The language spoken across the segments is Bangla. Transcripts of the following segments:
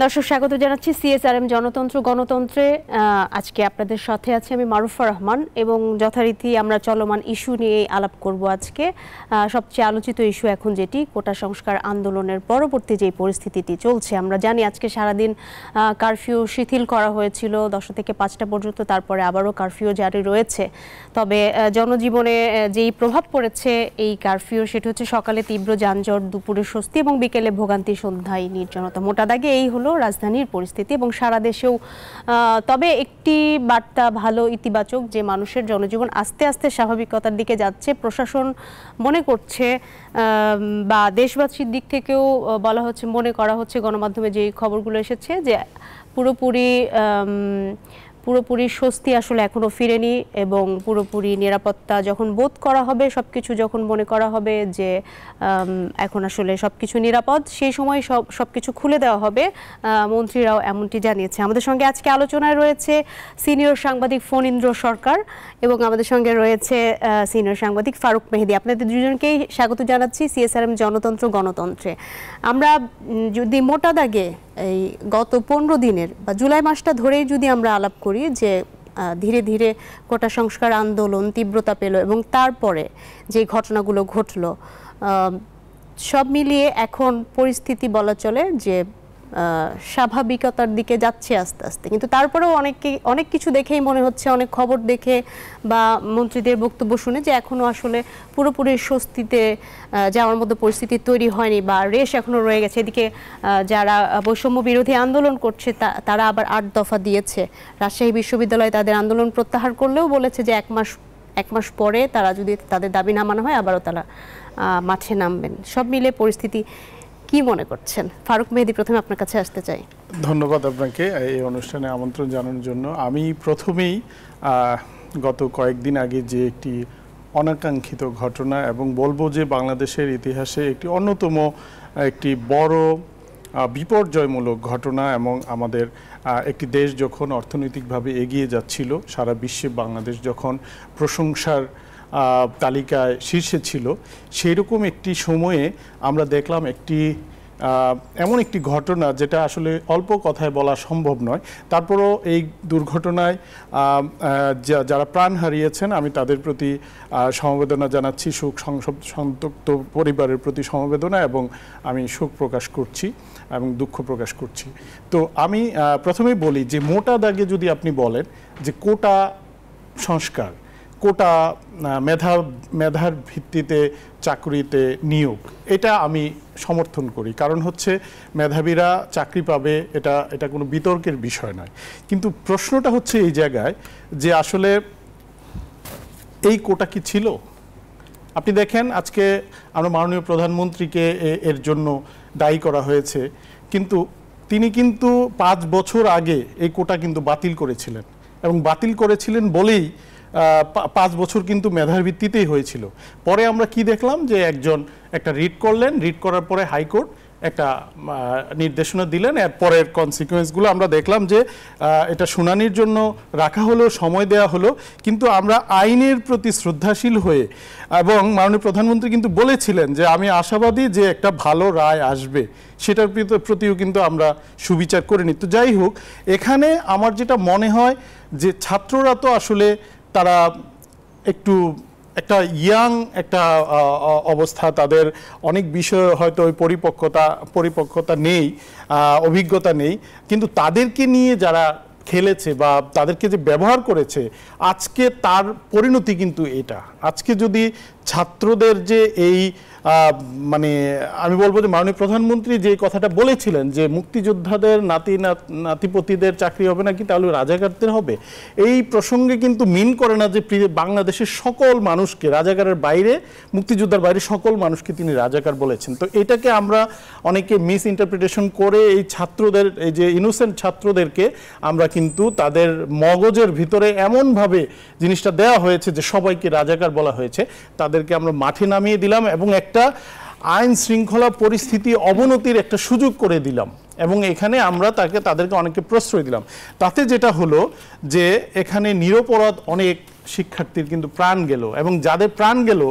দর্শক স্বাগত জানাচ্ছি সিএসআরএম জনতন্ত্র গণতন্ত্রে। আজকে আপনাদের সাথে আছি আমি মারুফা রহমান এবং যথারীতি আমরা চলমান ইস্যু নিয়ে আলাপ করব আজকে। সবচেয়ে আলোচিত ইস্যু এখন যেটি কোটা সংস্কার আন্দোলনের পরবর্তী যে পরিস্থিতিটি চলছে, আমরা জানি আজকে সারাদিন কারফিউ শিথিল করা হয়েছিল 10টা থেকে 5টা পর্যন্ত, তারপরে আবারও কারফিউ জারি রয়েছে। তবে জনজীবনে যেই প্রভাব পড়েছে এই কারফিউ, সেটা হচ্ছে সকালে তীব্র যানজট, দুপুরে স্বস্তি এবং বিকেলে ভোগান্তি, সন্ধ্যায় নির্জনতা। মোটা দাগে এই হলো রাজধানীর পরিস্থিতি এবং সারা দেশেও। তবে একটি বার্তা ভালো, ইতিবাচক, যে মানুষের জনজীবন আস্তে আস্তে স্বাভাবিকতার দিকে যাচ্ছে। প্রশাসন মনে করছে বা দেশবাসীর দিক থেকেও বলা হচ্ছে, মনে করা হচ্ছে, গণমাধ্যমে যে খবরগুলো এসেছে যে পুরোপুরি স্বস্তি আসলে এখনো ফিরেনি এবং পুরোপুরি নিরাপত্তা যখন বোধ করা হবে, সবকিছু যখন মনে করা হবে যে এখন আসলে সবকিছু নিরাপদ, সেই সময় সবকিছু খুলে দেওয়া হবে। মন্ত্রীরাও এমনটি জানিয়েছে। আমাদের সঙ্গে আজকে আলোচনায় রয়েছে সিনিয়র সাংবাদিক ফণীন্দ্র সরকার এবং আমাদের সঙ্গে রয়েছে সিনিয়র সাংবাদিক ফারুক মেহেদী। আপনাদের দুজনকেই স্বাগত জানাচ্ছি সিএসআরএম জনতন্ত্র গণতন্ত্রে। আমরা যদি মোটা দাগে এই গত 15 দিনের বা জুলাই মাসটা ধরেই যদি আমরা আলাপ করি, যে ধীরে ধীরে কোটা সংস্কার আন্দোলন তীব্রতা পেল এবং তারপরে যে ঘটনাগুলো ঘটলো, সব মিলিয়ে এখন পরিস্থিতি বলা চলে যে স্বাভাবিকতার দিকে যাচ্ছে আস্তে আস্তে। কিন্তু তারপরেও অনেক কিছু দেখেই মনে হচ্ছে, অনেক খবর দেখে বা মন্ত্রীদের বক্তব্য শুনে, যে এখনও আসলে পুরোপুরি স্বস্তিতে যাওয়ার মতো পরিস্থিতি তৈরি হয়নি বা রেশ এখনও রয়ে গেছে। এদিকে যারা বৈষম্য বিরোধী আন্দোলন করছে তারা আবার 8 দফা দিয়েছে। রাজশাহী বিশ্ববিদ্যালয় তাদের আন্দোলন প্রত্যাহার করলেও বলেছে যে এক মাস পরে তারা যদি তাদের দাবি না মানা হয় আবারও তারা মাঠে নামবেন। সব মিলে পরিস্থিতি কি মনে করছেন? ফারুক মেহেদী, প্রথমে আপনার কাছে আসতে চাই। ধন্যবাদ আপনাকে এই অনুষ্ঠানে আমন্ত্রণ জানানোর জন্য। আমি প্রথমেই গত কয়েকদিন আগে যে একটি অনাকাঙ্ক্ষিত ঘটনা এবং বলবো যে বাংলাদেশের ইতিহাসে একটি অন্যতম একটি বড় বিপর্যয়মূলক ঘটনা, এবং আমাদের একটি দেশ যখন অর্থনৈতিকভাবে এগিয়ে যাচ্ছিল, সারা বিশ্বে বাংলাদেশ যখন প্রশংসার তালিকায় শীর্ষে ছিল, সেই রকম একটি সময়ে আমরা দেখলাম এমন একটি ঘটনা যেটা আসলে অল্প কথায় বলা সম্ভব নয়। তারপরও এই দুর্ঘটনায় যারা প্রাণ হারিয়েছেন, আমি তাদের প্রতি সমবেদনা জানাচ্ছি, সন্তপ্ত পরিবারের প্রতি সমবেদনা, এবং আমি শোক প্রকাশ করছি এবং দুঃখ প্রকাশ করছি। তো আমি প্রথমেই বলি যে মোটা দাগে যদি আপনি বলেন যে কোটা সংস্কার, কোটা মেধার ভিত্তিতে চাকরিতে নিয়োগ, এটা আমি সমর্থন করি। কারণ হচ্ছে মেধাবীরা চাকরি পাবে, এটা কোনো বিতর্কের বিষয় নয়। কিন্তু প্রশ্নটা হচ্ছে এই জায়গায় যে আসলে এই কোটা কি ছিল? আপনি দেখেন আজকে আমরা মাননীয় প্রধানমন্ত্রীকে এর জন্য দায়ী করা হয়েছে, কিন্তু তিনি 5 বছর আগে এই কোটা কিন্তু বাতিল করেছিলেন, এবং বাতিল করেছিলেন বলেই 5 বছর কিন্তু মেধার ভিত্তিতেই হয়েছিল। পরে আমরা কি দেখলাম যে একটা রিট করলেন, রিট করার পরে হাইকোর্ট একটা নির্দেশনা দিলেন, এর পরের কনসিকুয়েন্সগুলো আমরা দেখলাম যে এটা শুনানির জন্য রাখা হলো, সময় দেওয়া হলো। কিন্তু আমরা আইনের প্রতি শ্রদ্ধাশীল হয়ে, এবং মাননীয় প্রধানমন্ত্রী কিন্তু বলেছিলেন যে আমি আশাবাদী যে একটা ভালো রায় আসবে, সেটার প্রতিও কিন্তু আমরা সুবিচার করিনি। তো যাই হোক, এখানে আমার যেটা মনে হয় যে ছাত্ররা তো আসলে তারা একটা ইয়াং একটা অবস্থা, তাদের অনেক বিষয় হয়তো ওই পরিপক্কতা নেই, অভিজ্ঞতা নেই, কিন্তু তাদেরকে নিয়ে যারা খেলেছে বা তাদেরকে যে ব্যবহার করেছে, আজকে তার পরিণতি কিন্তু এটা। আজকে যদি ছাত্রদের যে এই আমি বলবো যে মাননীয় প্রধানমন্ত্রী যে কথাটা বলেছিলেন যে মুক্তিযোদ্ধাদের নাতিপতিদের চাকরি হবে নাকি, তাহলে রাজাকারদের হবে, এই প্রসঙ্গে কিন্তু মিন করে না যে বাংলাদেশের সকল মানুষকে, রাজাকারের বাইরে, মুক্তিযোদ্ধার বাইরে সকল মানুষকে তিনি রাজাকার বলেছেন। তো এটাকে আমরা অনেকে মিস ইন্টারপ্রিটেশন করে এই ছাত্রদের, এই যে ইনোসেন্ট ছাত্রদেরকে আমরা কিন্তু তাদের মগজের ভিতরে এমনভাবে জিনিসটা দেওয়া হয়েছে যে সবাইকে রাজাকার বলা হয়েছে, তাদেরকে আমরা মাঠে নামিয়ে দিলাম এবং একটা আইন শৃঙ্খলা পরিস্থিতি অবনতির একটা সুযোগ করে দিলাম, এবং এখানে আমরা তাদেরকে অনেককে প্রশ্রয় দিলাম। তাতে যেটা হলো যে এখানে নিরপরাধ অনেক শিক্ষার্থীর কিন্তু প্রাণ গেল, এবং যাদের প্রাণ গেল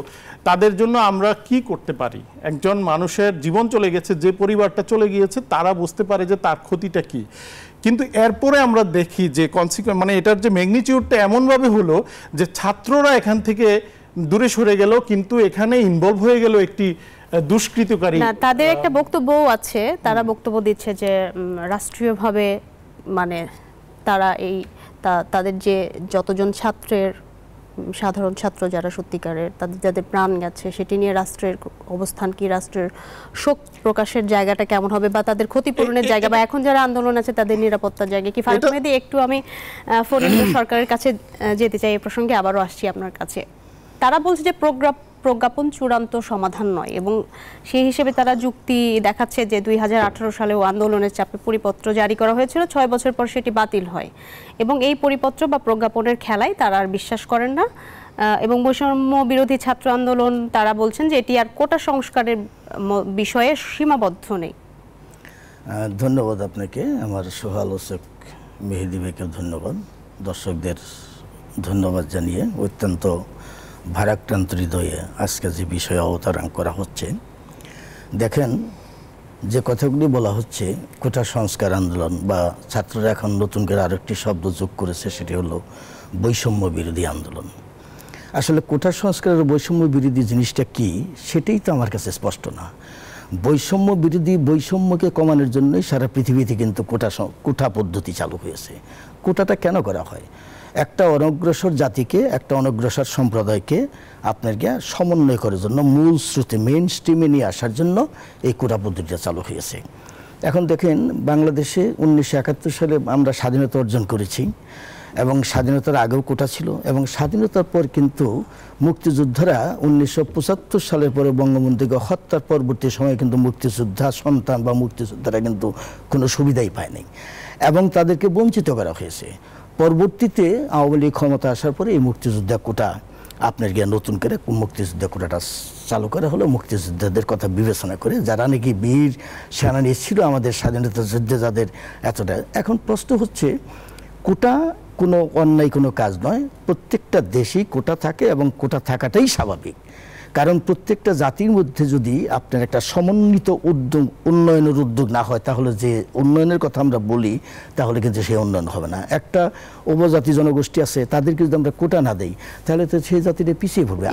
তাদের জন্য আমরা কি করতে পারি? একজন মানুষের জীবন চলে গেছে, যে পরিবারটা চলে গিয়েছে তারা বুঝতে পারে যে তার ক্ষতিটা কি, কিন্তু এরপরে আমরা দেখি যে কনসিকুয়েন্স মানে এটার যে ম্যাগনিটিউডটা এমনভাবে হলো যে ছাত্ররা এখান থেকে দূরে সরে গেল, কিন্তু এখানে ইনভলভ হয়ে গেল একটি দুষ্কৃতকারী। না, তাদের একটা বক্তব্য আছে, তারা বক্তব্য দিচ্ছে যে রাষ্ট্রীয়ভাবে মানে তারা তাদের যে যতজন ছাত্রের সাধারণ ছাত্র যারা সত্যিকারের তাদের যাদের প্রাণ গেছে সেটি নিয়ে রাষ্ট্রের অবস্থান কি, রাষ্ট্রের শোক প্রকাশের জায়গাটা কেমন হবে, বা তাদের ক্ষতিপূরণের জায়গা, বা এখন যারা আন্দোলন আছে তাদের নিরাপত্তার জায়গা কি। ফারুক মেহেদী, একটু আমি ফরিদপুর সরকারের কাছে যেতে চাই, এই প্রসঙ্গে আবারও আসছি আপনার কাছে। তারা বলছে যে প্রজ্ঞাপন চূড়ান্ত সমাধান নয়, এবং সেই হিসেবে তারা যুক্তি দেখাচ্ছে যে 2018 সালেও আন্দোলনের চাপে পরিপত্র জারি করা হয়েছিল, 6 বছর পর সেটি বাতিল হয়, এবং এই পরিপত্র বা প্রজ্ঞাপনের খেলায় তারা আর বিশ্বাস করেন না। এবং বৈষম্য বিরোধী ছাত্র আন্দোলন তারা বলছেন যে এটি আর কোটা সংস্কারের বিষয়ে সীমাবদ্ধ নেই। ধন্যবাদ আপনাকে, আমার সহ-আলোচক মেহেদী ভাইকে ধন্যবাদ, দর্শকদের ধন্যবাদ জানিয়ে অত্যন্ত ভারাক্রান্ত হৃদয়ে আজকে যে বিষয়ে অবতারণ করা হচ্ছে। দেখেন, যে কথাগুলি বলা হচ্ছে কোটা সংস্কার আন্দোলন, বা ছাত্ররা এখন নতুন করে আরেকটি শব্দ যোগ করেছে, সেটি হলো বৈষম্য বিরোধী আন্দোলন। আসলে কোটা সংস্কারের বৈষম্য বিরোধী জিনিসটা কি সেটাই তো আমার কাছে স্পষ্ট না। বৈষম্য বিরোধী, বৈষম্যকে কমানোর জন্যই সারা পৃথিবীতে কিন্তু কোটা পদ্ধতি চালু হয়েছে। কোটাটা কেন করা হয়? একটা অনগ্রসর জাতিকে, একটা অনগ্রসর সম্প্রদায়কে আপনাকে সমন্বয় করার জন্য, মূল স্রোতে মেইন স্ট্রিমে নিয়ে আসার জন্য এই কোটা পদ্ধতিটা চালু হয়েছে। এখন দেখেন, বাংলাদেশে 1971 সালে আমরা স্বাধীনতা অর্জন করেছি, এবং স্বাধীনতার আগেও কোটা ছিল, এবং স্বাধীনতার পর কিন্তু মুক্তিযোদ্ধারা 1975 সালের পরে বঙ্গবন্ধুকে হত্যার পরবর্তী সময়ে কিন্তু মুক্তিযোদ্ধা সন্তান বা মুক্তিযোদ্ধারা কিন্তু কোনো সুবিধাই পায়নি, এবং তাদেরকে বঞ্চিত করা হয়েছে। পরবর্তীতে আওয়ামী লীগ ক্ষমতা আসার পরে এই মুক্তিযোদ্ধা কোটা আপনার গিয়ে নতুন করে মুক্তিযোদ্ধা কোটাটা চালু করা হলো, মুক্তিযোদ্ধাদের কথা বিবেচনা করে, যারা নাকি বীর সেনানী ছিল আমাদের স্বাধীনতা যুদ্ধে, যাদের এতটা। এখন প্রশ্ন হচ্ছে, কোটা কোনো অন্যায় কোনো কাজ নয়, প্রত্যেকটা দেশেই কোটা থাকে, এবং কোটা থাকাটাই স্বাভাবিক। কারণ প্রত্যেকটা জাতির মধ্যে যদি আপনার একটা সমন্বিত উদ্যোগ, উন্নয়নের উদ্যোগ না হয়, তাহলে যে উন্নয়নের কথা আমরা বলি তাহলে কিন্তু সেই উন্নয়ন হবে না। একটা উপজাতি জনগোষ্ঠী আছে, তাদেরকে যদি আমরা কোটা না দেই তাহলে তো সেই জাতিটা পিছিয়ে পড়বে।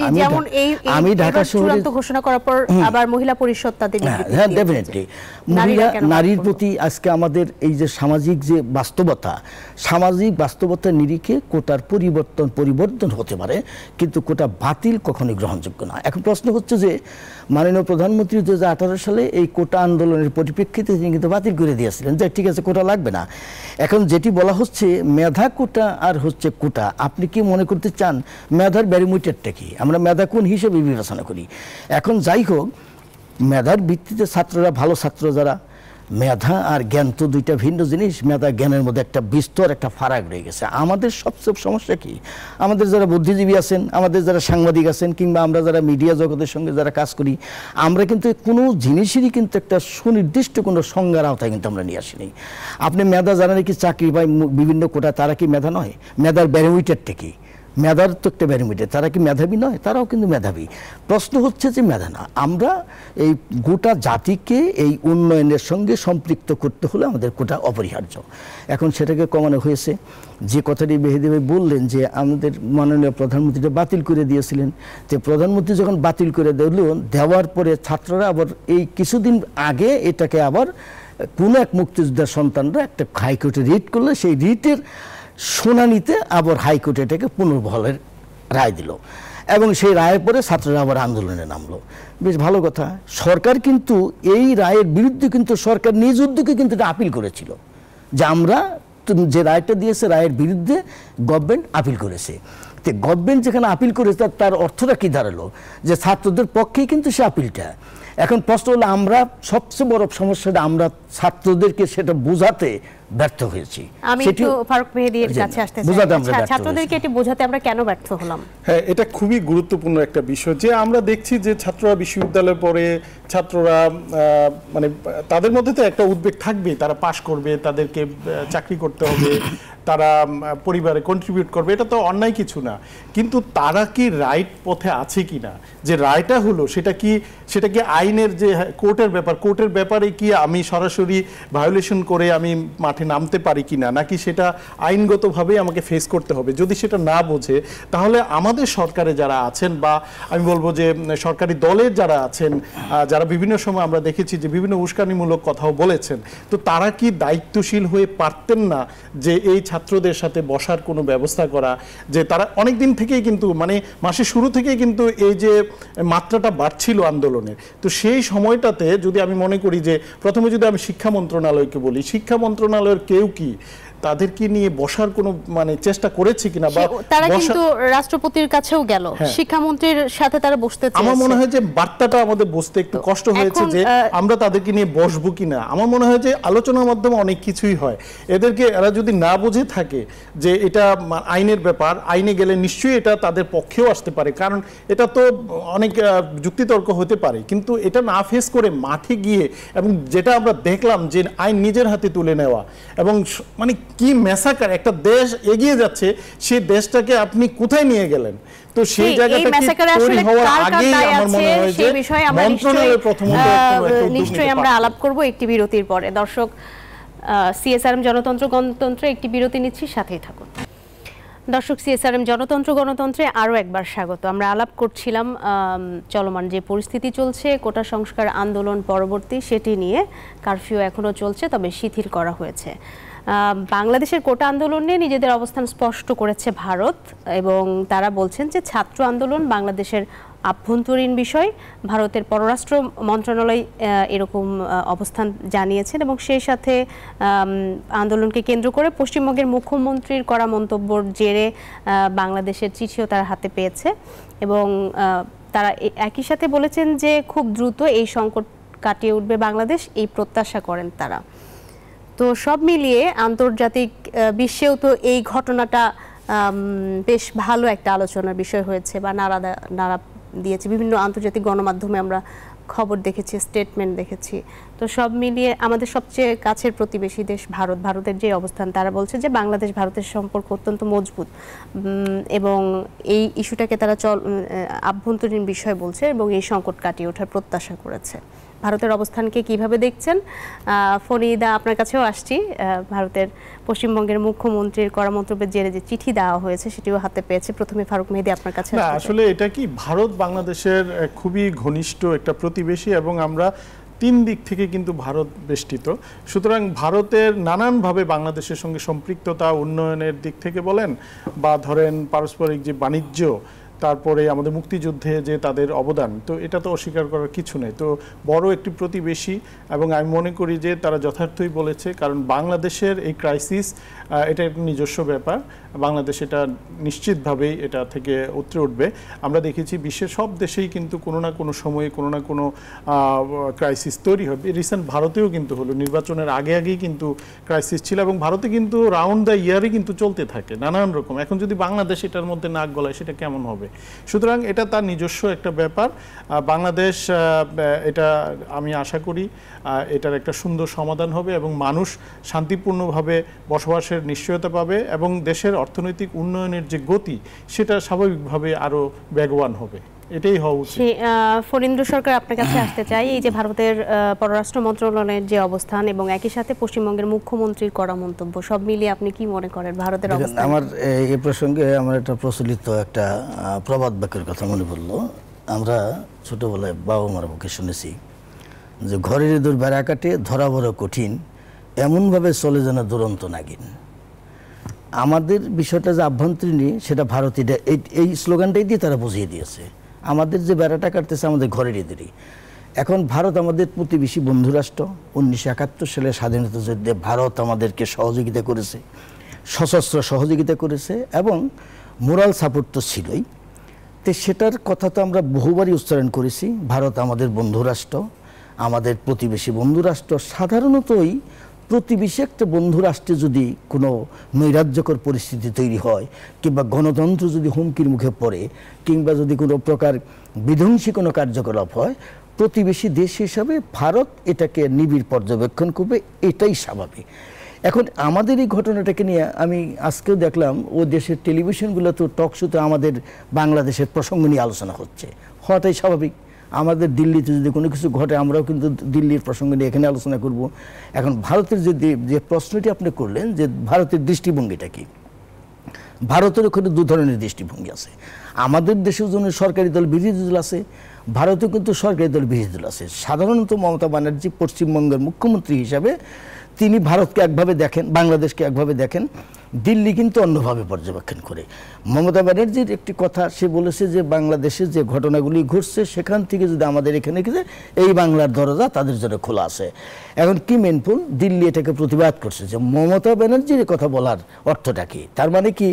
আমি ঢাকা শহরে ঘোষণা করার পর আবার মহিলা পরিষদ তাদের, হ্যাঁ ডেফিনেটলি নারীর প্রতি আজকে আমাদের এই যে সামাজিক যে বাস্তবতা, সামাজিক বাস্তবতার নিরিখে কোটার পরিবর্তন হতে পারে, কিন্তু কোটা বাতিল কখনোই গ্রহণযোগ্য না। এখন প্রশ্ন হচ্ছে যে মাননীয় প্রধানমন্ত্রী 2018 সালে এই কোটা আন্দোলনের পরিপ্রেক্ষিতে তিনি কিন্তু বাতিল করে দিয়েছিলেন যে ঠিক আছে, কোটা লাগবে না। এখন যেটি বলা হচ্ছে মেধা কোটা আর হচ্ছে কোটা, আপনি কি মনে করতে চান মেধার ব্যারোমিটারটা কি? আমরা মেধা কোন হিসেবে বিবেচনা করি? এখন যাই হোক, মেধার ভিত্তিতে ছাত্ররা, ভালো ছাত্র যারা, মেধা আর জ্ঞান তো দুইটা ভিন্ন জিনিস। মেধা জ্ঞানের মধ্যে একটা বিস্তর একটা ফারাক রয়ে গেছে। আমাদের সবচেয়ে সমস্যা কি, আমাদের যারা বুদ্ধিজীবী আছেন, আমাদের যারা সাংবাদিক আছেন, কিংবা আমরা যারা মিডিয়া জগতের সঙ্গে যারা কাজ করি, আমরা কিন্তু কোনো জিনিসেরই কিন্তু একটা সুনির্দিষ্ট কোনো সংজ্ঞার আওতায় কিন্তু আমরা নিয়ে আসিনি। আপনি মেধা যারা নাকি চাকরি বা বিভিন্ন কোটা, তারা কি মেধা নয়? মেধার ব্যারোমিটারটা কি? মেধার তো একটা ব্যারোমিটার, তারা কি মেধাবী নয়? তারাও কিন্তু মেধাবী। প্রশ্ন হচ্ছে যে মেধা না, আমরা এই গোটা জাতিকে এই উন্নয়নের সঙ্গে সম্পৃক্ত করতে হলে আমাদের কোটা অপরিহার্য। এখন সেটাকে কমানো হয়েছে। যে কথাটি মেহেদী ভাই বললেন যে আমাদের মাননীয় প্রধানমন্ত্রীটা বাতিল করে দিয়েছিলেন, যে প্রধানমন্ত্রী যখন বাতিল করে দেওয়ার পরে ছাত্ররা আবার এই কিছুদিন আগে এটাকে আবার কোনো এক মুক্তিযোদ্ধার সন্তানরা একটা হাইকোর্টে রিট করলে, সেই রিটের শুনানিতে আবার হাইকোর্ট এটাকে পুনর্বহালের রায় দিল, এবং সেই রায়ের পরে ছাত্ররা আবার আন্দোলনে নামলো। বেশ ভালো কথা। সরকার কিন্তু এই রায়ের বিরুদ্ধে কিন্তু সরকার নিজ উদ্যোগে কিন্তু এটা আপিল করেছিল, যে আমরা যে রায়টা দিয়েছে রায়ের বিরুদ্ধে গভর্নমেন্ট আপিল করেছে। তো গভর্নমেন্ট যেখানে আপিল করেছে তার অর্থটা কি দাঁড়ালো, যে ছাত্রদের পক্ষেই কিন্তু সে আপিলটা। এখন প্রশ্ন হলো, আমরা সবচেয়ে বড় সমস্যাটা আমরা ছাত্রদেরকে সেটা বোঝাতে ব্যর্থ হয়েছি। আমি একটু ফারুক মেহেদীর কাছে আসতে চাই, ছাত্রদেরকে এটি বোঝাতে আমরা কেন ব্যর্থ হলাম? হ্যাঁ, এটা খুবই গুরুত্বপূর্ণ একটা বিষয়, যে আমরা দেখছি যে ছাত্ররা বিশ্ববিদ্যালয়ে পড়ে, ছাত্ররা মানে তাদের মধ্যে তো একটা উদ্বেগ থাকবে, তারা পাশ করবে, তাদেরকে চাকরি করতে হবে, তারা পরিবারে কন্ট্রিবিউট করবে, এটা তো অন্যায় কিছু না। কিন্তু তারা কি রাইট পথে আছে কি না, যে রায়টা হলো সেটা কি আইনের যে কোর্টের ব্যাপারে কি আমি সরাসরি ভায়োলেশন করে আমি মাঠে নামতে পারি কিনা, নাকি সেটা আইনগতভাবে আমাকে ফেস করতে হবে। যদি সেটা না বোঝে তাহলে আমাদের সরকারে যারা আছেন বা আমি বলবো যে সরকারি দলের যারা আছেন, যারা বিভিন্ন সময় আমরা দেখেছি যে বিভিন্ন উস্কানিমূলক কথাও বলেছেন, তো তারা কি দায়িত্বশীল হয়ে পারতেন না যে এই ছাত্রদের সাথে বসার কোনো ব্যবস্থা করা, যে তারা অনেক দিন থেকেই কিন্তু মানে মাসের শুরু থেকেই কিন্তু এই যে মাত্রাটা বাড়ছিল আন্দোলনের, তো সেই সময়টাতে যদি আমি মনে করি যে প্রথমে যদি আমি শিক্ষা মন্ত্রণালয়কে বলি, শিক্ষা মন্ত্রণালয়ের কেউ কি তাদেরকে নিয়ে বসার কোনো মানে চেষ্টা করেছে কিনা, বা তারা কিন্তু রাষ্ট্রপতির কাছেও গেল, শিক্ষামন্ত্রীর সাথে তারা বসতে চেয়েছে। আমার মনে হয় যে বার্তাটা আমাদের বুঝতে একটু কষ্ট হয়েছে যে আমরা তাদেরকে নিয়ে বসবো কিনা। আমার মনে হয় যে আলোচনার মাধ্যমে অনেক কিছুই হয়, এরা যদি না বুঝে থাকে যে এটা আইনের ব্যাপার, আইনে গেলে নিশ্চয়ই এটা তাদের পক্ষেও আসতে পারে, কারণ এটা তো অনেক যুক্তিতর্ক হতে পারে, কিন্তু এটা না ফেস করে মাঠে গিয়ে এবং যেটা আমরা দেখলাম যে আইন নিজের হাতে তুলে নেওয়া এবং মানে কি ম্যাসাকার, একটা দেশ এগিয়ে যাচ্ছে সেই দেশটাকে আপনি কোথায় নিয়ে গেলেন। তো সেই জায়গাটা তৈরি হওয়ার আগেই আমার মনে হয় যে মন্ত্রণালয়ের প্রথমত নিশ্চয়ই আমরা আলাপ করব একটি বিরতির পরে। দর্শক, সিএসআরএম জনতন্ত্র গণতন্ত্রে একটি বিরতি নিচ্ছি, সাথেই থাকুন। দর্শক, সিএসআরএম জনতন্ত্র গণতন্ত্রে আরও একবার স্বাগত। আমরা আলাপ করছিলাম চলমান যে পরিস্থিতি চলছে, কোটা সংস্কার আন্দোলন পরবর্তী সেটি নিয়ে। কারফিউ এখনও চলছে, তবে শিথিল করা হয়েছে। বাংলাদেশের কোটা আন্দোলন নিয়ে নিজেদের অবস্থান স্পষ্ট করেছে ভারত, এবং তারা বলছেন যে ছাত্র আন্দোলন বাংলাদেশের আভ্যন্তরীণ বিষয়। ভারতের পররাষ্ট্র মন্ত্রণালয় এরকম অবস্থান জানিয়েছেন, এবং সেই সাথে আন্দোলনকে কেন্দ্র করে পশ্চিমবঙ্গের মুখ্যমন্ত্রীর করা মন্তব্যের জেরে বাংলাদেশের চিঠিও তার হাতে পেয়েছে, এবং তারা একই সাথে বলেছেন যে খুব দ্রুত এই সংকট কাটিয়ে উঠবে বাংলাদেশ, এই প্রত্যাশা করেন তারা। তো সব মিলিয়ে আন্তর্জাতিক বিশ্বেও তো এই ঘটনাটা বেশ ভালো একটা আলোচনার বিষয় হয়েছে, বা নাড়া দিয়েছে। বিভিন্ন আন্তর্জাতিক গণমাধ্যমে আমরা খবর দেখেছি, স্টেটমেন্ট দেখেছি। তো সব মিলিয়ে আমাদের সবচেয়ে কাছের প্রতিবেশী দেশ ভারতের যে অবস্থান, তারা বলছে যে বাংলাদেশ ভারতের সম্পর্ক অত্যন্ত মজবুত, এবং এই ইস্যুটাকে তারা আভ্যন্তরীণ বিষয় বলছে, এবং এই সংকট কাটিয়ে ওঠার প্রত্যাশা করেছে। ভারতের অবস্থানকে কিভাবে দেখছেন? ফরিদা, আপনার কাছেও আসছি। ভারতের পশ্চিমবঙ্গের মুখ্যমন্ত্রীর করা মন্তব্যের জেরে যে চিঠি দেওয়া হয়েছে সেটিও হাতে পেয়েছে। প্রথমে ফারুক মেহেদী, আপনার কাছে। না, আসলে এটা কি ভারত বাংলাদেশের খুবই ঘনিষ্ঠ একটা প্রতিবেশী, এবং আমরা তিন দিক থেকে কিন্তু ভারত বেষ্টিত। সুতরাং ভারতের নানানভাবে বাংলাদেশের সঙ্গে সম্পৃক্ততা, উন্নয়নের দিক থেকে বলেন বা ধরেন পারস্পরিক যে বাণিজ্য, তারপরে আমাদের মুক্তিযুদ্ধে যে তাদের অবদান, তো এটা তো অস্বীকার করার কিছু নেই। তো বড় একটি প্রতিবেশী, এবং আমি মনে করি যে তারা যথার্থই বলেছে, কারণ বাংলাদেশের এই ক্রাইসিস এটা একটা নিজস্ব ব্যাপার। বাংলাদেশ এটা নিশ্চিতভাবেই এটা থেকে উতরে উঠবে। আমরা দেখেছি বিশ্বের সব দেশেই কিন্তু কোনো না কোনো সময়ে কোনো না কোনো ক্রাইসিস তৈরি হবে। রিসেন্ট ভারতেও কিন্তু হলো, নির্বাচনের আগেই কিন্তু ক্রাইসিস ছিল, এবং ভারতে কিন্তু রাউন্ড দ্য ইয়ারে কিন্তু চলতে থাকে নানান রকম। এখন যদি বাংলাদেশ এটার মধ্যে নাক গলায়, সেটা কেমন হবে? সুতরাং এটা তার নিজস্ব একটা ব্যাপার। বাংলাদেশ এটা আমি আশা করি এটার একটা সুন্দর সমাধান হবে, এবং মানুষ শান্তিপূর্ণভাবে বসবাসের নিশ্চয়তা পাবে, এবং দেশের অর্থনৈতিক উন্নয়নের যে গতি সেটা স্বাভাবিকভাবে আরো বেগবান হবে। এটাই হওয়া উচিত। ফরিন্দ্র সরকার, আপনার কাছে আসতে চাই। এই যে ভারতের পররাষ্ট্র মন্ত্রণালয়ের যে অবস্থান এবং একই সাথে পশ্চিমবঙ্গের মুখ্যমন্ত্রীর করা মন্তব্য, সব মিলিয়ে আপনি কি মনে করেন ভারতের অবস্থান? আমার এই প্রসঙ্গে আমার একটা প্রচলিত একটা প্রবাদ বাক্যের কথা মনে পড়লো। আমরা ছোটবেলায় বাবা মার মুখে শুনেছি যে ঘরের ইঁদুর বেড়া কাটে, ধরা বড় কঠিন, এমনভাবে চলে যেন দুরন্ত নাগিন। আমাদের বিষয়টা যে আভ্যন্তরীণ, সেটা ভারত এই স্লোগানটাই দিয়ে তারা বুঝিয়ে দিয়েছে। আমাদের যে বেড়াটা কাটতেছে আমাদের ঘরের ইঁদুরই। এখন ভারত আমাদের প্রতিবেশী বন্ধুরাষ্ট্র। 1971 সালে স্বাধীনতা যুদ্ধে ভারত আমাদেরকে সহযোগিতা করেছে, সশস্ত্র সহযোগিতা করেছে, এবং মোরাল সাপোর্ট তো ছিলই। তো সেটার কথা তো আমরা বহুবারই উচ্চারণ করেছি। ভারত আমাদের বন্ধুরাষ্ট্র, আমাদের প্রতিবেশী বন্ধুরাষ্ট্র। সাধারণতই প্রতিবেশী একটা বন্ধুরাষ্ট্রে যদি কোনো নৈরাজ্যকর পরিস্থিতি তৈরি হয়, কিংবা গণতন্ত্র যদি হুমকির মুখে পড়ে, কিংবা যদি কোনো প্রকার বিধ্বংসী কোনো কার্যকলাপ হয়, প্রতিবেশী দেশ হিসাবে ভারত এটাকে নিবিড় পর্যবেক্ষণ করবে, এটাই স্বাভাবিক। এখন আমাদের এই ঘটনাটাকে নিয়ে আমি আজকেও দেখলাম ও দেশের টেলিভিশনগুলো তো টক শোতে আমাদের বাংলাদেশের প্রসঙ্গ নিয়ে আলোচনা হচ্ছে, হওয়াটাই স্বাভাবিক। আমাদের দিল্লিতে যদি কোনো কিছু ঘটে আমরাও কিন্তু দিল্লির প্রসঙ্গ নিয়ে এখানে আলোচনা করব। এখন ভারতের যে প্রশ্নটি আপনি করলেন যে ভারতের দৃষ্টিভঙ্গিটা কি, ভারতের ওখানে দু ধরনের দৃষ্টিভঙ্গি আছে। আমাদের দেশের জন্য সরকারি দল বিরোধী দল আছে, ভারতেও কিন্তু সরকারি দল বিরোধী দল আছে। সাধারণত মমতা ব্যানার্জি পশ্চিমবঙ্গের মুখ্যমন্ত্রী হিসাবে তিনি ভারতকে একভাবে দেখেন, বাংলাদেশকে একভাবে দেখেন, দিল্লি কিন্তু অন্যভাবে পর্যবেক্ষণ করে। মমতা ব্যানার্জির একটি কথা সে বলেছে যে বাংলাদেশে যে ঘটনাগুলি ঘটছে সেখান থেকে যদি আমাদের এখানে এই বাংলার দরজা তাদের জন্য খোলা আছে। এখন কি মেনফুল দিল্লি এটাকে প্রতিবাদ করছে যে মমতা ব্যানার্জির কথা বলার অর্থটা কি, তার মানে কি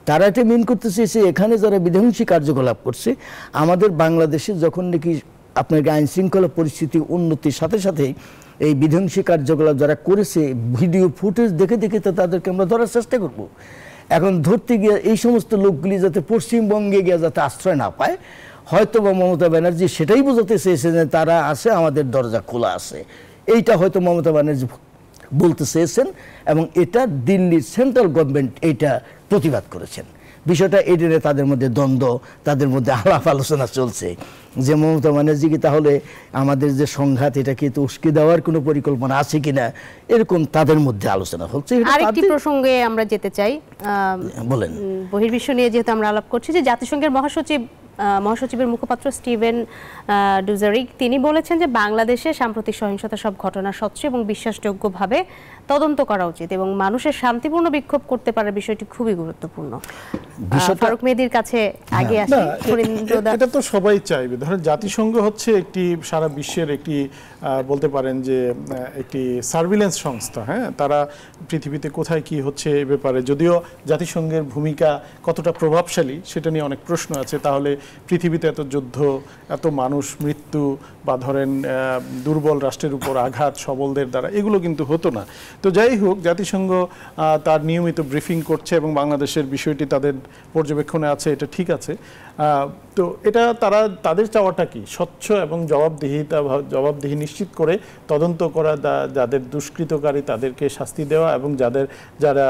তারা এটা মেন করতে চেয়েছে এখানে যারা বিধ্বংসী কার্যকলাপ করছে আমাদের বাংলাদেশে যখন নাকি আপনাকে আইন শৃঙ্খলা পরিস্থিতি উন্নতির সাথে সাথে এই বিধ্বংসী কার্যকলাপ যারা করেছে ভিডিও ফুটেজ দেখে দেখে তো তাদেরকে আমরা ধরার চেষ্টা করব। এখন ধরতে গিয়ে এই সমস্ত লোকগুলি যাতে পশ্চিমবঙ্গে গিয়ে যাতে আশ্রয় না পায়, হয়তো বা মমতা ব্যানার্জি সেটাই বোঝাতে চেয়েছে যে তারা আছে আমাদের দরজা খোলা আছে, এইটা হয়তো মমতা ব্যানার্জি বলতে চেয়েছেন এবং এটা দিল্লির সেন্ট্রাল গভর্নমেন্ট এইটা প্রতিবাদ করেছেন। বিষয়টা এই নিয়ে তাদের মধ্যে দ্বন্দ্ব, তাদের মধ্যে আলাপ আলোচনা চলছে যে মমতা ব্যানার্জি কি তাহলে আমাদের যে সংঘাত এটা কি উস্কে দেওয়ার কোনো পরিকল্পনা আছে কিনা, এরকম তাদের মধ্যে আলোচনা হচ্ছে। আরেকটি প্রসঙ্গে আমরা যেতে চাই, বলেন। বহির্বিশ্ব নিয়ে যেহেতু আমরা আলাপ করছি, যে জাতিসংঘের মহাসচিবের মুখপাত্র স্টিভেন ডুজারিক তিনি বলেছেন যে বাংলাদেশে সাম্প্রতিক সহিংসতা সব ঘটনা স্বচ্ছ এবং বিশ্বাসযোগ্যভাবে তদন্ত করা উচিত এবং মানুষের শান্তিপূর্ণ বিক্ষোভ করতে পারার বিষয়টি খুবই গুরুত্বপূর্ণ। ফারুক মেহেদীর কাছে আগে আসি। এটা তো সবাই চাইবে, ধরেন জাতিসংঘ হচ্ছে একটি সারা বিশ্বের একটি বলতে পারেন যে একটি সার্ভিলেন্স সংস্থা। হ্যাঁ, তারা পৃথিবীতে কোথায় কি হচ্ছে এ ব্যাপারে, যদিও জাতিসংঘের ভূমিকা কতটা প্রভাবশালী সেটা নিয়ে অনেক প্রশ্ন আছে। তাহলে পৃথিবীতে এত যুদ্ধ, এত মানুষ মৃত্যু বা ধরেন দুর্বল রাষ্ট্রের উপর আঘাত সবলদের দ্বারা, এগুলো কিন্তু হতো না। তো যাই হোক, জাতিসংঘ তার নিয়মিত ব্রিফিং করছে এবং বাংলাদেশের বিষয়টি তাদের পর্যবেক্ষণে আছে, এটা ঠিক আছে। তো এটা তাদের চাওয়াটা কি, স্বচ্ছ এবং জবাবদিহি নিশ্চিত করে তদন্ত করা, যাদের দুষ্কৃতকারী তাদেরকে শাস্তি দেওয়া এবং যারা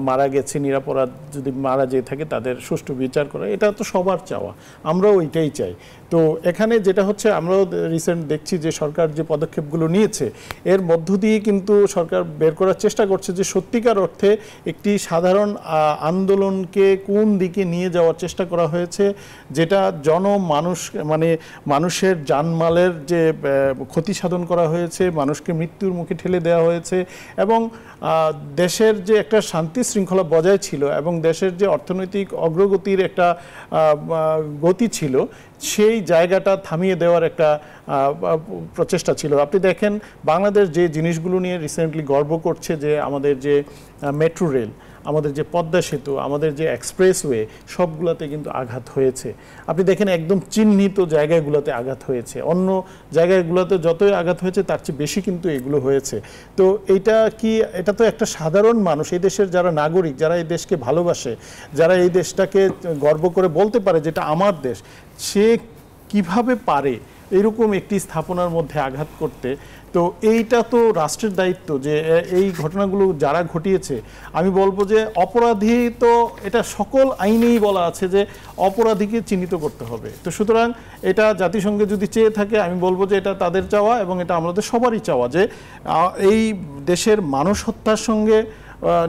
মারা গেছে নিরপরাধ যদি মারা যেয়ে থাকে তাদের সুষ্ঠু বিচার করা, এটা তো সবার চাওয়া, আমরাও ওইটাই চাই। তো এখানে যেটা হচ্ছে আমরাও রিসেন্ট দেখছি যে সরকার যে পদক্ষেপগুলো নিয়েছে এর মধ্য দিয়ে কিন্তু সরকার বের করার চেষ্টা করছে যে সত্যিকার অর্থে একটি সাধারণ আন্দোলনকে কোন দিকে নিয়ে যাওয়ার চেষ্টা করা হয়েছে, যেটা মানুষের জানমালের যে ক্ষতি সাধন করা হয়েছে, মানুষকে মৃত্যুর মুখে ঠেলে দেওয়া হয়েছে এবং দেশের যে একটা শান্তি শৃঙ্খলা বজায় ছিল এবং দেশের যে অর্থনৈতিক অগ্রগতির একটা গতি ছিল সেই জায়গাটা থামিয়ে দেওয়ার একটা প্রচেষ্টা ছিল। আপনি দেখেন বাংলাদেশ যে জিনিসগুলো নিয়ে রিসেন্টলি গর্ব করছে, যে আমাদের যে মেট্রো রেল, আমাদের যে পদ্মা সেতু, আমাদের যে এক্সপ্রেসওয়ে, সবগুলোতে কিন্তু আঘাত হয়েছে। আপনি দেখেন একদম চিহ্নিত জায়গাগুলোতে আঘাত হয়েছে, অন্য জায়গাগুলোতে যতই আঘাত হয়েছে তার চেয়ে বেশি কিন্তু এগুলো হয়েছে। তো এটা তো একটা সাধারণ মানুষ, এই দেশের যারা নাগরিক, যারা এই দেশকে ভালোবাসে, যারা এই দেশটাকে গর্ব করে বলতে পারে যেটা আমার দেশ, সে কিভাবে পারে এরকম একটি স্থাপনার মধ্যে আঘাত করতে। তো এইটা তো রাষ্ট্রের দায়িত্ব যে এই ঘটনাগুলো যারা ঘটিয়েছে, আমি বলবো যে অপরাধী, তো এটা সকল আইনেই বলা আছে যে অপরাধীকে চিহ্নিত করতে হবে। তো সুতরাং এটা জাতিসংঘে যদি চেয়ে থাকে আমি বলবো যে এটা তাদের চাওয়া এবং এটা আমাদের সবারই চাওয়া যে এই দেশের মানুষ হত্যার সঙ্গে,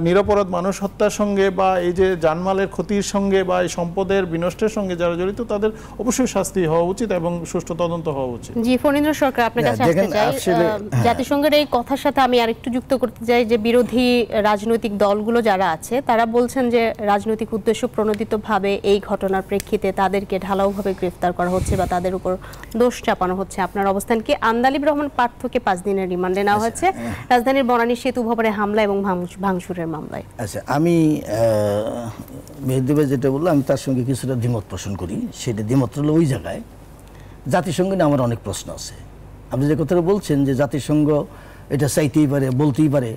নিরপরাধ মানুষ হত্যার সঙ্গে বা এই যে জানমালের ক্ষতির সঙ্গে বা এই সম্পদের বিনষ্টের সঙ্গে যারা জড়িত তাদের অবশ্যই শাস্তি হওয়া উচিত এবং সুষ্ঠু তদন্ত হওয়া উচিত। জি, ফণীন্দ্র সরকার আপনার কাছে আসতে চাই। জাতিসংঘের এই কথার সাথে আমি আরেকটু যুক্ত করতে চাই যে বিরোধী রাজনৈতিক দলগুলো যারা আছে তারা বলছেন যে রাজনৈতিক উদ্দেশ্য প্রণোদিতভাবে এই ঘটনার প্রেক্ষিতে তাদেরকে ঢালাওভাবে গ্রেফতার করা হচ্ছে বা তাদের উপর দোষ চাপানো হচ্ছে। আপনার অবস্থান কি? আন্দালিব রহমান পার্থকে 5 দিনের রিমান্ডে নেওয়া হয়েছে রাজধানীর বনানী সেতু ভবনে হামলা এবং ভাঙচুরের মামলায়। আচ্ছা, আমি মেহেদী ভাই যেটা বললো আমি তার সঙ্গে কিছুটা দ্বিমত পোষণ করি। সেটা দ্বিমত হলো ওই জায়গায় জাতিসংঘ নিয়ে আমার অনেক প্রশ্ন আছে। আপনি যে কথাটা বলছেন যে জাতিসংঘ এটা চাইতেই পারে, বলতেই পারে,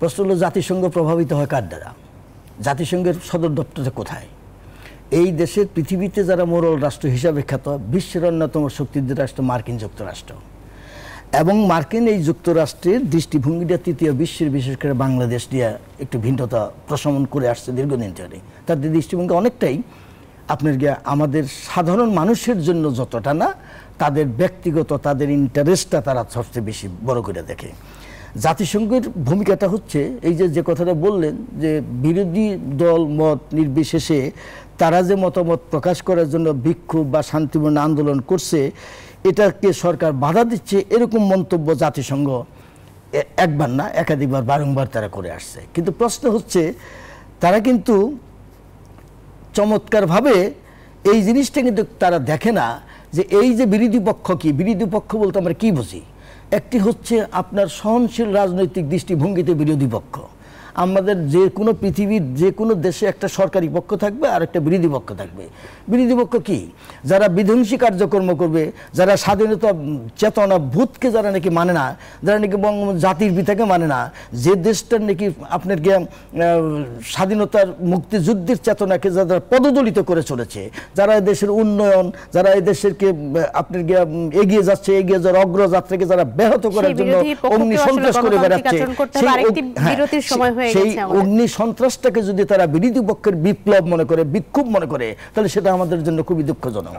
প্রশ্ন হলো জাতিসংঘ প্রভাবিত হয় কার দ্বারা? জাতিসংঘের সদর দপ্তরটা কোথায়? এই দেশের পৃথিবীতে যারা মোরল রাষ্ট্র হিসাবে খ্যাত, বিশ্বের অন্যতম শক্তিধর রাষ্ট্র মার্কিন যুক্তরাষ্ট্র। এবং মার্কিন এই যুক্তরাষ্ট্রের দৃষ্টিভঙ্গিটা তৃতীয় বিশ্বের বিশেষ করে বাংলাদেশ দিয়ে একটু ভিন্নতা প্রশমন করে আসছে দীর্ঘদিন ধরে। তাদের দৃষ্টিভঙ্গি অনেকটাই আপনার গিয়ে আমাদের সাধারণ মানুষের জন্য যতটা না, তাদের ব্যক্তিগত তাদের ইন্টারেস্টটা তারা সবচেয়ে বেশি বড় করে দেখে। জাতিসংঘের ভূমিকাটা হচ্ছে এই যে কথাটা বললেন যে বিরোধী দল মত নির্বিশেষে তারা যে মতামত প্রকাশ করার জন্য বিক্ষোভ বা শান্তিপূর্ণ আন্দোলন করছে, এটাকে সরকার বাধা দিচ্ছে, এরকম মন্তব্য জাতিসংঘ একবার না একাধিকবার বারংবার তারা করে আসছে। কিন্তু প্রশ্ন হচ্ছে তারা কিন্তু চমৎকারভাবে এই জিনিসটা কিন্তু তারা দেখে না যে এই যে বিরোধী পক্ষ কি, বিরোধী পক্ষ বলতে আমরা কি বুঝি। একটি হচ্ছে আপনার সহনশীল রাজনৈতিক দৃষ্টিভঙ্গিতে বিরোধী পক্ষ। আমাদের যে কোনো পৃথিবীর যে কোনো দেশে একটা সরকারি পক্ষ থাকবে আর একটা বিরোধী পক্ষ থাকবে। বিরোধী পক্ষ কি? যারা বিধ্বংসী কার্যক্রম করবে, যারা স্বাধীনতা চেতনা ভূতকে যারা নাকি মানে না, যারা নাকি জাতির পিতাকে মানে না, যে দেশটার নাকি আপনার গিয়ে স্বাধীনতার মুক্তিযুদ্ধের চেতনাকে যারা পদদলিত করে চলেছে, যারা এই দেশের উন্নয়ন, যারা এই দেশেরকে আপনার গিয়ে এগিয়ে যাচ্ছে, এগিয়ে যাওয়ার অগ্রযাত্রাকে যারা ব্যাহত করার জন্য অগ্নি সন্ত্রাস করে বেড়াচ্ছে, সেই অগ্নি সন্ত্রাসটাকে যদি তারা বিরোধী পক্ষের বিপ্লব মনে করে, বিক্ষোভ মনে করে, তাহলে সেটা আমাদের জন্য খুবই দুঃখজনক।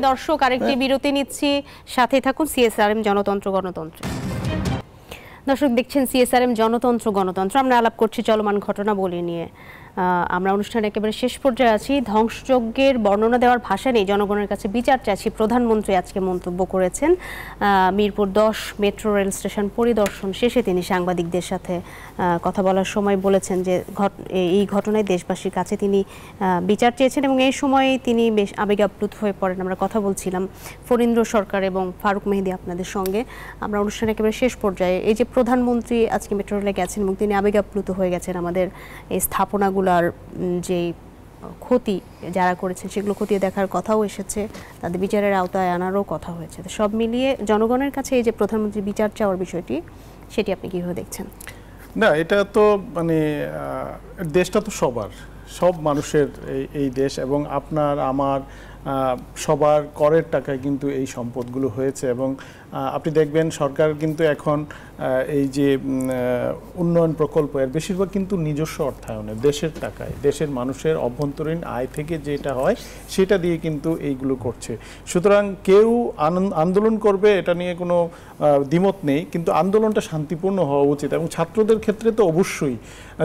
দর্শক আরেকটি বিরতি নিচ্ছি, সাথে থাকুন সিএসআরএম জনতন্ত্র গণতন্ত্র। দর্শক দেখছেন সিএসআরএম জনতন্ত্র গণতন্ত্র। আমরা আলাপ করছি চলমান ঘটনাবলী নিয়ে। আমরা অনুষ্ঠানে একেবারে শেষ পর্যায়ে আছি। ধ্বংসযজ্ঞের বর্ণনা দেওয়ার ভাষা নেই, জনগণের কাছে বিচার চাইছি, প্রধানমন্ত্রী আজকে মন্তব্য করেছেন। মিরপুর 10 মেট্রো রেল স্টেশন পরিদর্শন শেষে তিনি সাংবাদিকদের সাথে কথা বলার সময় বলেছেন যে এই ঘটনায় দেশবাসীর কাছে তিনি বিচার চেয়েছেন এবং এই সময়ে তিনি বেশ আবেগাপ্লুত হয়ে পড়েন। আমরা কথা বলছিলাম ফরিন্দ্র সরকার এবং ফারুক মেহেদী আপনাদের সঙ্গে। আমরা অনুষ্ঠানে একেবারে শেষ পর্যায়ে এই যে প্রধানমন্ত্রী আজকে মেট্রো রেলে গেছেন এবং তিনি আবেগাপ্লুত হয়ে গেছেন, আমাদের এই স্থাপনাগুলো আর যে ক্ষতি যারা করেছেন সেগুলো খতিয়ে দেখার কথাও এসেছে, তাদের বিচারের আওতায় আনারও কথা হয়েছে। সব মিলিয়ে জনগণের কাছে এই যে প্রধানমন্ত্রী বিচার চাওয়ার বিষয়টি, সেটি আপনি কিভাবে দেখছেন? না, এটা তো মানে দেশটা তো সবার, সব মানুষের এই দেশ এবং আপনার আমার সবার করের টাকায় কিন্তু এই সম্পদগুলো হয়েছে। এবং আপনি দেখবেন সরকার কিন্তু এখন এই যে উন্নয়ন প্রকল্প এর বেশিরভাগ কিন্তু নিজস্ব অর্থায়নে, দেশের টাকায়, দেশের মানুষের অভ্যন্তরীণ আয় থেকে যেটা হয় সেটা দিয়ে কিন্তু এইগুলো করছে। সুতরাং কেউ আন্দোলন করবে এটা নিয়ে কোনো দ্বিমত নেই, কিন্তু আন্দোলনটা শান্তিপূর্ণ হওয়া উচিত। এবং ছাত্রদের ক্ষেত্রে তো অবশ্যই,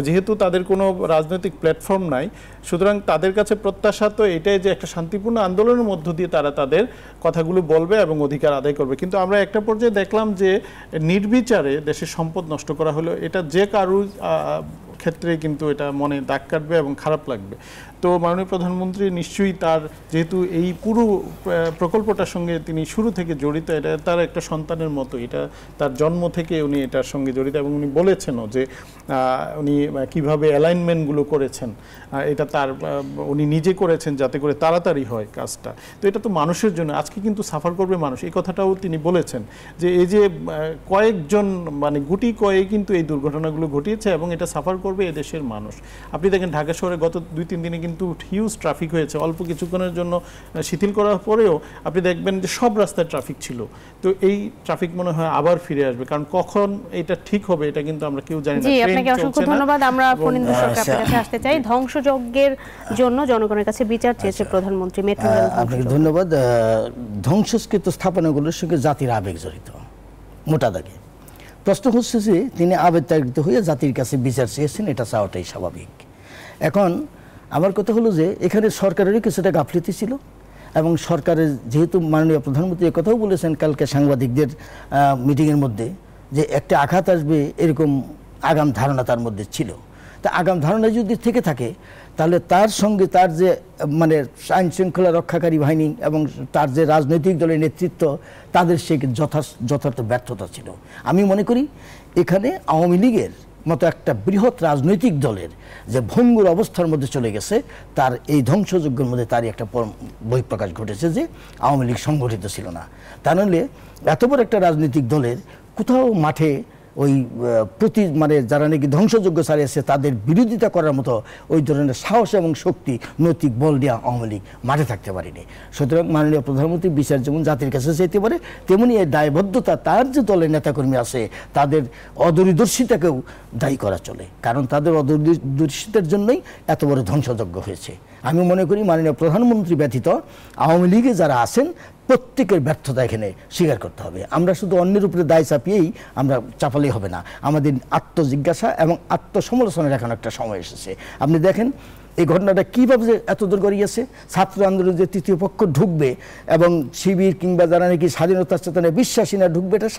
যেহেতু তাদের কোনো রাজনৈতিক প্ল্যাটফর্ম নাই, সুতরাং তাদের কাছে প্রত্যাশা তো এটাই যে একটা শান্তিপূর্ণ আন্দোলনের মধ্য দিয়ে তারা তাদের কথাগুলো বলবে এবং অধিকার আদায় করবে। কিন্তু আমরা একটা পর্যায়ে দেখলাম যে নির্বিচারে দেশের সম্পদ নষ্ট করা হলো, এটা যে কারোর ক্ষেত্রে কিন্তু এটা মনে দাগ কাটবে এবং খারাপ লাগবে। তো মাননীয় প্রধানমন্ত্রী নিশ্চয়ই তার, যেহেতু এই পুরো প্রকল্পটার সঙ্গে তিনি শুরু থেকে জড়িত, এটা তার একটা সন্তানের মতো, এটা তার জন্ম থেকে উনি এটার সঙ্গে জড়িত এবং উনি বলেছেনও যে উনি কিভাবে অ্যালাইনমেন্টগুলো করেছেন, এটা তার উনি নিজে করেছেন যাতে করে তাড়াতাড়ি হয় কাজটা। তো এটা তো মানুষের জন্য, আজকে কিন্তু সাফার করবে মানুষ, এই কথাটাও তিনি বলেছেন যে এই যে কয়েকজন মানে গুটি কয়েক কিন্তু এই দুর্ঘটনাগুলো ঘটিয়েছে এবং এটা সাফার করবে এদেশের মানুষ। আপনি দেখেন ঢাকা শহরে গত 2-3 দিনে কিন্তু হিউজ ট্রাফিক হয়েছে, অল্প কিছুক্ষণের জন্য শিথিল করার পরেও আপনি দেখবেন যে সব রাস্তায় ট্রাফিক ছিল। তো এই ট্রাফিক মনে হয় আবার ফিরে আসবে, কারণ কখন এটা ঠিক হবে এটা কিন্তু আমরা কেউ জানি না। জি, আপনাকে অসংখ্য ধন্যবাদ। আমরা ফরিন্দ্র সরকার আপনার কাছে আসতে চাই। ধ্বংসযজ্ঞের জন্য জনগণের কাছে বিচার চেয়েছে প্রধানমন্ত্রী। মেট্রো রেল আপনাকে ধন্যবাদ। ধ্বংসকৃত স্থাপনাগুলোর সঙ্গে জাতির আবেগ জড়িত, মোটা দাগে। প্রশ্ন হচ্ছে যে তিনি আবেগতাড়িত হয়ে জাতির কাছে বিচার চেয়েছেন, এটা চাওয়াটাই স্বাভাবিক। এখন আমার কথা হলো যে এখানে সরকারেরই কিছুটা গাফলিতি ছিল এবং সরকারের, যেহেতু মাননীয় প্রধানমন্ত্রী একথাও বলেছেন কালকে সাংবাদিকদের মিটিংয়ের মধ্যে যে একটা আঘাত আসবে এরকম আগাম ধারণা তার মধ্যে ছিল। তা আগাম ধারণা যদি থেকে থাকে তাহলে তার সঙ্গে তার যে মানে আইন শৃঙ্খলা রক্ষাকারী বাহিনী এবং তার যে রাজনৈতিক দলের নেতৃত্ব, তাদের সে যথার্থ ব্যর্থতা ছিল। আমি মনে করি এখানে আওয়ামী লীগের মতো একটা বৃহৎ রাজনৈতিক দলের যে ভঙ্গুর অবস্থার মধ্যে চলে গেছে, তার এই ধ্বংসযজ্ঞের মধ্যে তারই একটা বহিঃপ্রকাশ ঘটেছে যে আওয়ামী লীগ সংগঠিত ছিল না। তা নাহলে এত বড় একটা রাজনৈতিক দলের কোথাও মাঠে ওই মানে যারা নাকি ধ্বংসযজ্ঞ চালিয়েছে তাদের বিরোধিতা করার মতো ওই ধরনের সাহস এবং শক্তি নৈতিক বল দিয়ে আওয়ামী লীগ মাঠে থাকতে পারেনি। সুতরাং মাননীয় প্রধানমন্ত্রী বিচার যেমন জাতির কাছে চাইতে পারে, তেমনি এই দায়বদ্ধতা তার যে দলের নেতাকর্মী আছে তাদের অদূরদর্শিতাকেও দায়ী করা চলে, কারণ তাদের অদূরদর্শিতার জন্যই এত বড় ধ্বংসযজ্ঞ হয়েছে। আমি মনে করি মাননীয় প্রধানমন্ত্রী ব্যতীত আওয়ামী লীগে যারা আছেন প্রত্যেকের ব্যর্থতা এখানে স্বীকার করতে হবে। আমরা শুধু অন্যের উপরে দায় চাপিয়েই আমরা চাপালেই হবে না, আমাদের আত্মজিজ্ঞাসা এবং আত্মসমালোচনার এখন একটা সময় এসেছে। আপনি দেখেন এই ঘটনাটা কীভাবে যে এতদূর গড়িয়েছে। ছাত্র আন্দোলন যে তৃতীয় পক্ষ ঢুকবে এবং শিবির কিংবা যারা নাকি স্বাধীনতার চেতনে বিশ্বাসী না ঢুকবে, এটা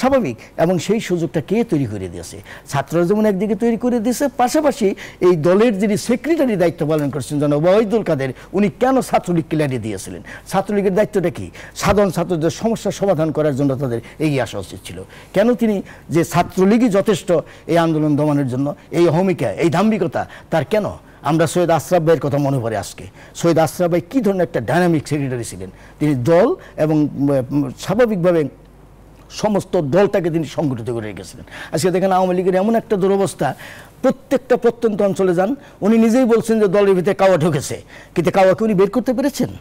স্বাভাবিক এবং সেই সুযোগটা কে তৈরি করে দিয়েছে? ছাত্ররা যেমন একদিকে তৈরি করে দিয়েছে, পাশাপাশি এই দলের যিনি সেক্রেটারি দায়িত্ব পালন করছেন জনাব ওবায়দুল কাদের, উনি কেন ছাত্রলীগকে লাড়িয়ে দিয়েছিলেন? ছাত্রলীগের দায়িত্বটা কি? সাধারণ ছাত্রদের সমস্যার সমাধান করার জন্য তাদের এগিয়ে আসা উচিত ছিল। কেন তিনি যে ছাত্রলীগই যথেষ্ট এই আন্দোলন দমনের জন্য, এই অহমিকা, এই দাম্ভিকতা তার কেন? আমরা সৈয়দ আশরাফ ভাইয়ের কথা মনে পড়ে আজকে। সৈয়দ আশরাফ ভাই কী ধরনের একটা ডাইনামিক সেক্রেটারি ছিলেন। তিনি দল এবং স্বাভাবিকভাবে সমস্ত দলটাকে তিনি সংগঠিত করে রেখেছিলেন। আজকে দেখেন আওয়ামী লীগের এমন একটা দুরবস্থা, প্রত্যেকটা প্রত্যন্ত অঞ্চলে যান, উনি নিজেই বলছেন যে দলের ভিতরে কাওয়া ঢুকেছে, কিন্তু কাওয়াকে উনি বের করতে পেরেছেন?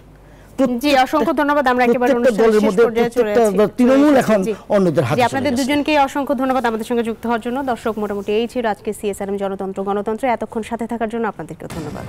জি, অসংখ্য ধন্যবাদ। আমরা একেবারে তৃণমূল এখন অন্যদের হাতে। আপনাদের দুজনকে অসংখ্য ধন্যবাদ আমাদের সঙ্গে যুক্ত হওয়ার জন্য। দর্শক, মোটামুটি এই ছিল আজকে সিএসআরএম জনতন্ত্র গণতন্ত্র। এতক্ষণ সাথে থাকার জন্য আপনাদেরকে ধন্যবাদ।